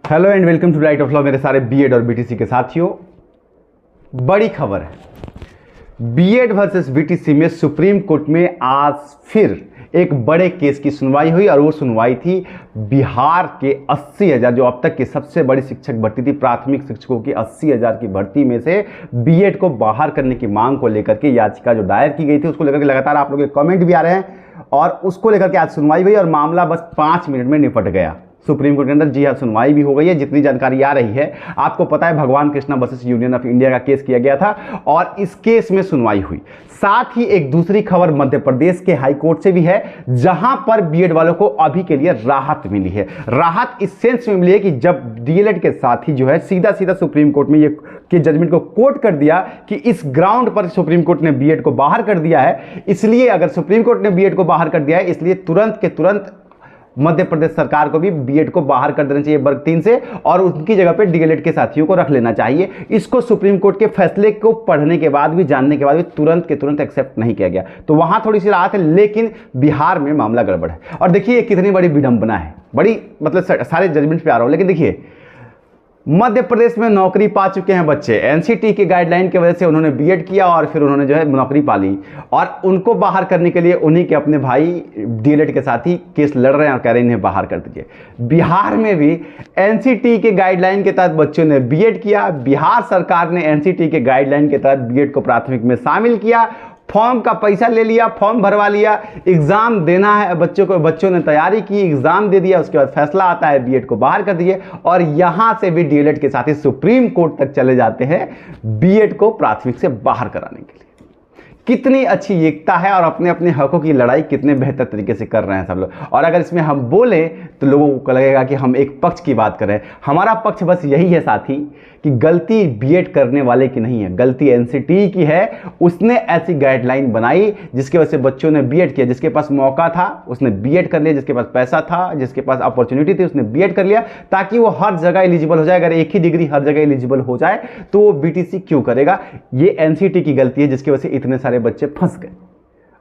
Hello and welcome to right of law मेरे सारे BEd और बीटीसी के साथियों। बड़ी खबर है, बीएड वर्सेस बीटीसी में सुप्रीम कोर्ट में आज फिर एक बड़े केस की सुनवाई हुई और वो सुनवाई थी बिहार के 80,000 जो अब तक की सबसे बड़ी शिक्षक भर्ती थी, प्राथमिक शिक्षकों की 80,000 की भर्ती में से बीएड को बाहर करने की मांग को लेकर के याचिका जो दायर की गई थी उसको लेकर के लगातार आप लोगों के कमेंट भी आ रहे हैं और उसको लेकर के आज सुनवाई हुई और मामला बस 5 मिनट में निपट गया सुप्रीम कोर्ट के अंदर। जी हाँ, सुनवाई भी हो गई है। जितनी जानकारी आ रही है आपको पता है, भगवान Krishna versus union of India का केस किया गया था और इस केस में सुनवाई हुई। साथ ही एक दूसरी खबर मध्य प्रदेश के हाई कोर्ट से भी है, जहां पर बीएड वालों को अभी के लिए राहत मिली है। राहत इस सेंस में मिली है कि जब डीएलएड के साथ ही जो है सीधा सुप्रीम कोर्ट में ये के जजमेंट को कोट कर दिया कि इस ग्राउंड पर सुप्रीम कोर्ट ने बीएड को बाहर कर दिया है, इसलिए अगर सुप्रीम कोर्ट ने बीएड को बाहर कर दिया है इसलिए तुरंत के तुरंत मध्य प्रदेश सरकार को भी बीएड को बाहर कर देना चाहिए वर्ग 3 से और उनकी जगह पे डीएलएड के साथियों को रख लेना चाहिए। इसको सुप्रीम कोर्ट के फैसले को पढ़ने के बाद भी, जानने के बाद भी तुरंत के तुरंत एक्सेप्ट नहीं किया गया। तो वहां थोड़ी सी राहत है, लेकिन बिहार में मामला गड़बड़ है। और देखिए कितनी बड़ी विडंबना है, बड़ी मतलब सारे जजमेंट पे आ रहा हूं, लेकिन देखिए मध्य प्रदेश में नौकरी पा चुके हैं बच्चे, एनसीटी की गाइडलाइन की वजह से उन्होंने बीएड किया और फिर उन्होंने जो है नौकरी पा ली और उनको बाहर करने के लिए उन्हीं के अपने भाई डीएलएड के साथ ही केस लड़ रहे हैं और कह रहे हैं इन्हें बाहर कर दीजिए। बिहार में भी एनसीटी के गाइडलाइन के तहत बच्चों ने बीएड किया, बिहार सरकार ने एनसीटी के गाइडलाइन के तहत बीएड को प्राथमिक में शामिल किया, फॉर्म का पैसा ले लिया, फॉर्म भरवा लिया, एग्जाम देना है बच्चों ने तैयारी की, एग्जाम दे दिया, उसके बाद फैसला आता है बीएड को बाहर कर दिए और यहां से भी डीएलएड के साथ ही सुप्रीम कोर्ट तक चले जाते हैं बीएड को प्राथमिक से बाहर कराने के लिए। कितनी अच्छी एकता है और अपने अपने हकों की लड़ाई कितने बेहतर तरीके से कर रहे हैं सब लोग। और अगर इसमें हम बोले तो लोगों को लगेगा कि हम एक पक्ष की बात कर रहे हैं। हमारा पक्ष बस यही है साथी कि गलती बीएड करने वाले की नहीं है, गलती एनसीटी की है। उसने ऐसी गाइडलाइन बनाई जिसकी वजह से बच्चों ने बीएड किया, जिसके पास मौका था उसने बीएड कर लिया, जिसके पास पैसा था, जिसके पास अपॉर्चुनिटी थी उसने बीएड कर लिया ताकि वो हर जगह एलिजिबल हो जाए। अगर एक ही डिग्री हर जगह एलिजिबल हो जाए तो वो बीटीसी क्यों करेगा? ये एनसीटी की गलती है जिसकी वजह से इतने सारे बच्चे फंस गए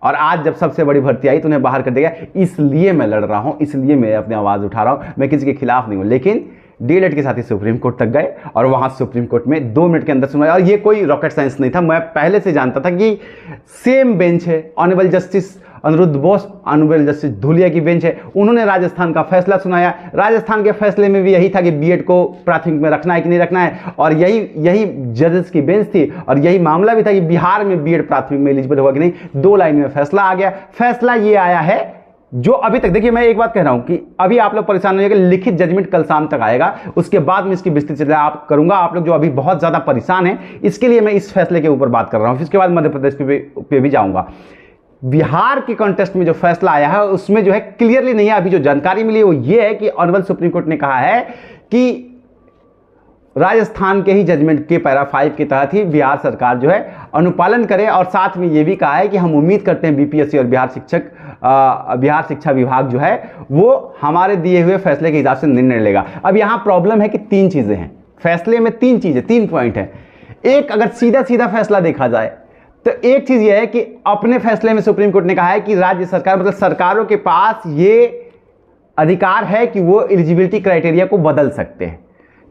और आज जब सबसे बड़ी भर्ती आई तो उन्हें बाहर कर दिया। इसलिए मैं लड़ रहा हूं, इसलिए मैं अपनी आवाज उठा रहा हूं, मैं किसी के खिलाफ नहीं हूं। लेकिन डीएलएड के साथ ही सुप्रीम कोर्ट तक गए और वहां सुप्रीम कोर्ट में 2 मिनट के अंदर सुनवाई। और ये कोई रॉकेट साइंस नहीं था, मैं पहले से जानता था कि सेम बेंच है, honourable justice Aniruddha Bose, honourable justice Dhulia की बेंच है। उन्होंने राजस्थान का फैसला सुनाया। राजस्थान के फैसले में भी यही था कि बीएड को प्राथमिक में रखना है कि नहीं रखना है और यही जजेस की बेंच थी और यही मामला भी था कि बिहार में बीएड प्राथमिक में एलिजिबल होगा कि नहीं। 2 लाइन में फैसला आ गया। फैसला ये आया है जो अभी तक, देखिए मैं एक बात कह रहा हूं कि अभी आप लोग परेशान हो जाएंगे, लिखित जजमेंट कल शाम तक आएगा, उसके बाद में इसकी विस्तृत चर्चा आप करूंगा। आप लोग जो अभी बहुत ज्यादा परेशान हैं इसके लिए मैं इस फैसले के ऊपर बात कर रहा हूं, इसके बाद मध्य प्रदेश पे भी जाऊंगा। बिहार के कॉन्टेस्ट में जो फैसला आया है उसमें जो है क्लियरली नहीं है, अभी जो जानकारी मिली है वो ये है कि ऑनरेबल सुप्रीम कोर्ट ने कहा है कि राजस्थान के ही जजमेंट के पैरा 5 के तहत ही बिहार सरकार जो है अनुपालन करे और साथ में ये भी कहा है कि हम उम्मीद करते हैं बीपीएससी और बिहार शिक्षा विभाग जो है वो हमारे दिए हुए फैसले के हिसाब से निर्णय लेगा। अब यहां प्रॉब्लम है कि 3 चीजें हैं फैसले में, 3 चीजें, 3 पॉइंट है। एक, अगर सीधा फैसला देखा जाए तो एक चीज यह है कि अपने फैसले में सुप्रीम कोर्ट ने कहा है कि राज्य सरकार मतलब सरकारों के पास ये अधिकार है कि वो एलिजिबिलिटी क्राइटेरिया को बदल सकते हैं।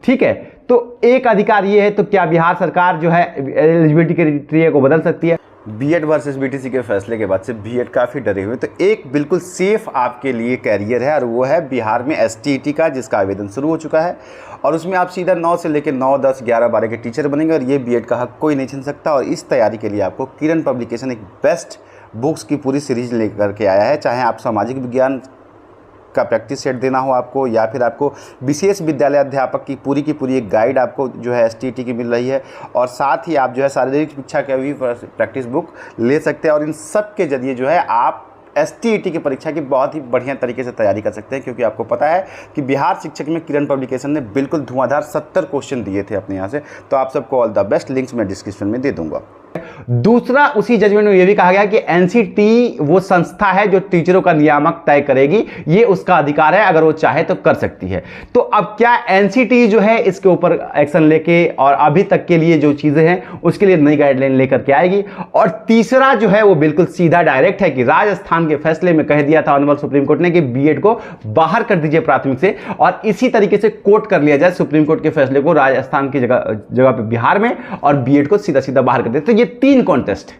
ठीक है, तो एक अधिकार ये है, तो क्या बिहार सरकार जो है एलिजिबिलिटी क्राइटेरिया को बदल सकती है? बीएड वर्सेस बीटीसी के फैसले के बाद से बीएड काफ़ी डरे हुए, तो एक बिल्कुल सेफ आपके लिए कैरियर है और वो है बिहार में एसटीईटी का, जिसका आवेदन शुरू हो चुका है और उसमें आप सीधा 9 से लेकर 9, 10, 11, 12 के टीचर बनेंगे और ये बीएड का हक कोई नहीं छीन सकता। और इस तैयारी के लिए आपको किरण पब्लिकेशन एक बेस्ट बुक्स की पूरी सीरीज लेकर के आया है। चाहे आप सामाजिक विज्ञान का प्रैक्टिस सेट देना हो आपको या फिर आपको विशेष विद्यालय अध्यापक की पूरी एक गाइड आपको जो है एसटीईटी की मिल रही है और साथ ही आप जो है शारीरिक शिक्षा का भी प्रैक्टिस बुक ले सकते हैं और इन सब के जरिए जो है आप एसटीईटी की परीक्षा की बहुत ही बढ़िया तरीके से तैयारी कर सकते हैं। क्योंकि आपको पता है कि बिहार शिक्षक में किरण पब्लिकेशन ने बिल्कुल धुआंधार 70 क्वेश्चन दिए थे अपने यहाँ से। तो आप सबको ऑल द बेस्ट, लिंक्स मैं डिस्क्रिप्शन में दे दूंगा। दूसरा, उसी जजमेंट में यह भी कहा गया कि एनसीटी वो संस्था है जो टीचरों का नियामक तय करेगी, ये उसका अधिकार है, अगर वो चाहे तो कर सकती है। तो अब क्या एनसीटी जो है इसके ऊपर एक्शन लेके और अभी तक के लिए जो चीजें हैं उसके लिए नई गाइडलाइन लेकर के आएगी। और तीसरा जो है वो बिल्कुल सीधा डायरेक्ट है कि राजस्थान के फैसले में कह दिया था ऑनरेबल सुप्रीम कोर्ट ने कि बीएड को बाहर कर दीजिए प्राथमिक से, और इसी तरीके से कोट कर लिया जाए सुप्रीम कोर्ट के फैसले को राजस्थान की जगह पे बिहार में, और बीएड को सीधा सीधा बाहर कर दे। तो ये 3 कॉन्टेस्ट,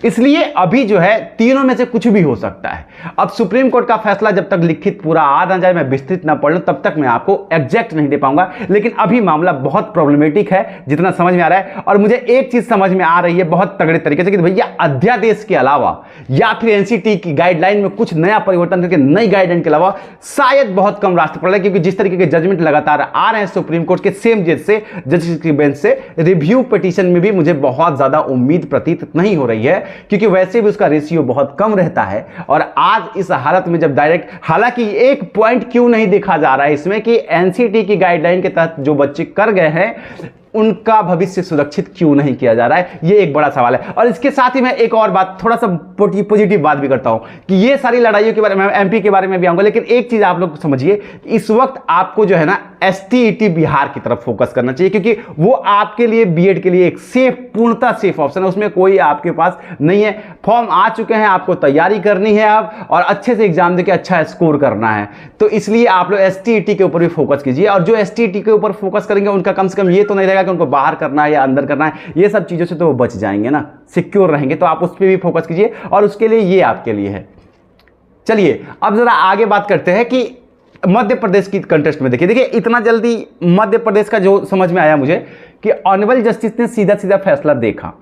इसलिए अभी जो है तीनों में से कुछ भी हो सकता है। अब सुप्रीम कोर्ट का फैसला जब तक लिखित पूरा आ ना जाए, मैं विस्तृत ना पढ़ लूं, तब तक मैं आपको एग्जैक्ट नहीं दे पाऊंगा। लेकिन अभी मामला बहुत प्रॉब्लमेटिक है जितना समझ में आ रहा है। और मुझे एक चीज समझ में आ रही है बहुत तगड़े तरीके से कि भैया अध्यादेश के अलावा या फिर एनसीटी की गाइडलाइन में कुछ नया परिवर्तन करके नई गाइडलाइन के अलावा शायद बहुत कम रास्ते पड़ रहे हैं, क्योंकि जिस तरीके के जजमेंट लगातार आ रहे हैं सुप्रीम कोर्ट के सेम जज से, जजेस की बेंच से, रिव्यू पिटीशन में भी मुझे बहुत ज्यादा उम्मीद प्रतीत नहीं हो रही है, क्योंकि वैसे भी उसका रेशियो बहुत कम रहता है। और आज इस हालत में जब डायरेक्ट, हालांकि एक पॉइंट क्यों नहीं देखा जा रहा है इसमें कि एनसीटी की गाइडलाइन के तहत जो बच्चे कर गए हैं उनका भविष्य सुरक्षित क्यों नहीं किया जा रहा है, ये एक बड़ा सवाल है। और इसके साथ ही मैं एक और बात, थोड़ा सा पॉजिटिव बात भी करता हूं कि ये सारी लड़ाइयों के बारे में, एमपी के बारे में भी आऊंगा, लेकिन एक चीज आप लोग समझिए, इस वक्त आपको जो है ना एसटीईटी बिहार की तरफ फोकस करना चाहिए, क्योंकि वो आपके लिए बीएड के लिए एक सेफ, पूर्णतः सेफ ऑप्शन है। उसमें कोई आपके पास नहीं है, फॉर्म आ चुके हैं, आपको तैयारी करनी है अब, और अच्छे से एग्जाम देके अच्छा स्कोर करना है। तो इसलिए आप लोग एसटीईटी के ऊपर भी फोकस कीजिए, और जो एसटीईटी के ऊपर फोकस करेंगे उनका कम से कम ये तो नहीं रहेगा कि उनको बाहर करना है या अंदर करना है, ये सब चीजों से तो वो बच जाएंगे ना, सिक्योर रहेंगे। तो आप उस पर भी फोकस कीजिए, और उसके लिए ये आपके लिए है। चलिए अब जरा आगे बात करते हैं कि मध्य प्रदेश की कंटेस्ट में देखिए इतना जल्दी मध्य प्रदेश का जो समझ में आया मुझे कि ऑनरेबल जस्टिस ने सीधा सीधा फैसला देखा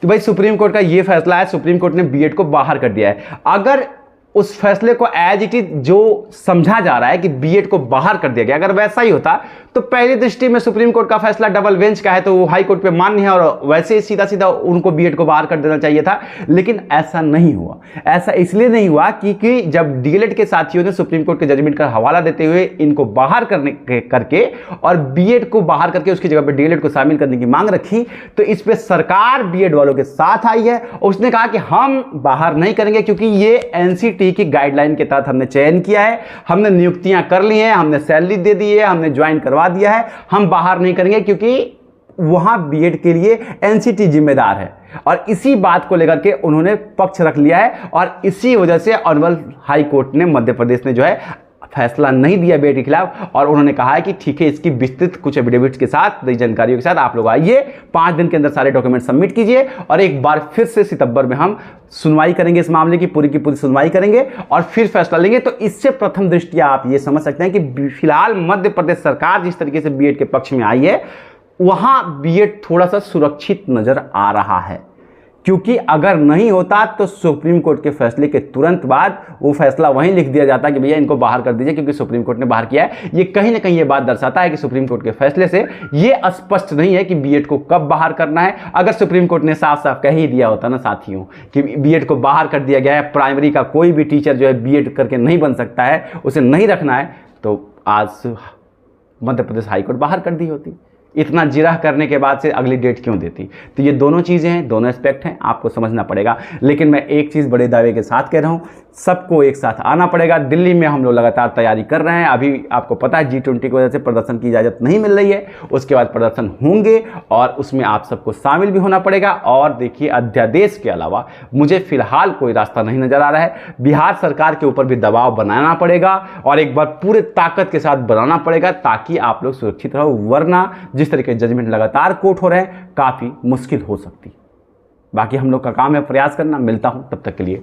कि भाई सुप्रीम कोर्ट का ये फैसला है, सुप्रीम कोर्ट ने बीएड को बाहर कर दिया है। अगर उस फैसले को एज इट इज जो समझा जा रहा है कि बीएड को बाहर कर दिया गया, अगर वैसा ही होता तो पहली दृष्टि में सुप्रीम कोर्ट का फैसला डबल बेंच का है तो वो हाई कोर्ट पे मान्य है, और वैसे ही सीधा सीधा उनको बीएड को बाहर कर देना चाहिए था। लेकिन ऐसा नहीं हुआ। ऐसा इसलिए नहीं हुआ क्योंकि जब डीएलएड के साथियों ने सुप्रीम कोर्ट के जजमेंट का हवाला देते हुए इनको बाहर करके और बीएड को बाहर करके उसकी जगह पर डीएलएड को शामिल करने की मांग रखी, तो इस पर सरकार बीएड वालों के साथ आई है। उसने कहा कि हम बाहर नहीं करेंगे, क्योंकि ये एनसीटी की गाइडलाइन के तहत हमने चयन किया है, हमने नियुक्तियां कर ली हैं, हमने सैलरी दे दी है, हमने ज्वाइन करवा दिया है, हम बाहर नहीं करेंगे, क्योंकि वहां बीएड के लिए एनसीटी जिम्मेदार है। और इसी बात को लेकर के उन्होंने पक्ष रख लिया है, और इसी वजह से ऑनरेबल हाई कोर्ट ने, मध्य प्रदेश ने जो है फैसला नहीं दिया बीएड के खिलाफ, और उन्होंने कहा है कि ठीक है, इसकी विस्तृत कुछ एफिडेविट्स के साथ, नई जानकारियों के साथ आप लोग आइए, 5 दिन के अंदर सारे डॉक्यूमेंट सबमिट कीजिए, और एक बार फिर से सितंबर में हम सुनवाई करेंगे, इस मामले की पूरी सुनवाई करेंगे और फिर फैसला लेंगे। तो इससे प्रथम दृष्टिया आप ये समझ सकते हैं कि फिलहाल मध्य प्रदेश सरकार जिस तरीके से बीएड के पक्ष में आई है, वहां बीएड थोड़ा सा सुरक्षित नजर आ रहा है। क्योंकि अगर नहीं होता तो सुप्रीम कोर्ट के फैसले के तुरंत बाद वो फैसला वहीं लिख दिया जाता कि भैया इनको बाहर कर दीजिए, क्योंकि सुप्रीम कोर्ट ने बाहर किया है। ये कहीं ना कहीं ये बात दर्शाता है कि सुप्रीम कोर्ट के फैसले से ये स्पष्ट नहीं है कि बीएड को कब बाहर करना है। अगर सुप्रीम कोर्ट ने साफ साफ कह ही दिया होता ना साथियों कि बीएड को बाहर कर दिया गया है, प्राइमरी का कोई भी टीचर जो है बीएड करके नहीं बन सकता है, उसे नहीं रखना है, तो आज मध्य प्रदेश हाईकोर्ट बाहर कर दी होती। इतना जिरह करने के बाद से अगली डेट क्यों देती? तो ये दोनों चीज़ें हैं, दोनों एस्पेक्ट हैं, आपको समझना पड़ेगा। लेकिन मैं एक चीज़ बड़े दावे के साथ कह रहा हूँ, सबको एक साथ आना पड़ेगा। दिल्ली में हम लोग लगातार तैयारी कर रहे हैं। अभी आपको पता है G20 की वजह से प्रदर्शन की इजाज़त नहीं मिल रही है, उसके बाद प्रदर्शन होंगे और उसमें आप सबको शामिल भी होना पड़ेगा। और देखिए, अध्यादेश के अलावा मुझे फिलहाल कोई रास्ता नहीं नज़र आ रहा है। बिहार सरकार के ऊपर भी दबाव बनाना पड़ेगा और एक बार पूरे ताकत के साथ बनाना पड़ेगा, ताकि आप लोग सुरक्षित रहो। वरना जिस तरीके जजमेंट लगातार कोर्ट हो रहे हैं, काफ़ी मुश्किल हो सकती। बाकी हम लोग का काम है प्रयास करना। मिलता हूं, तब तक के लिए।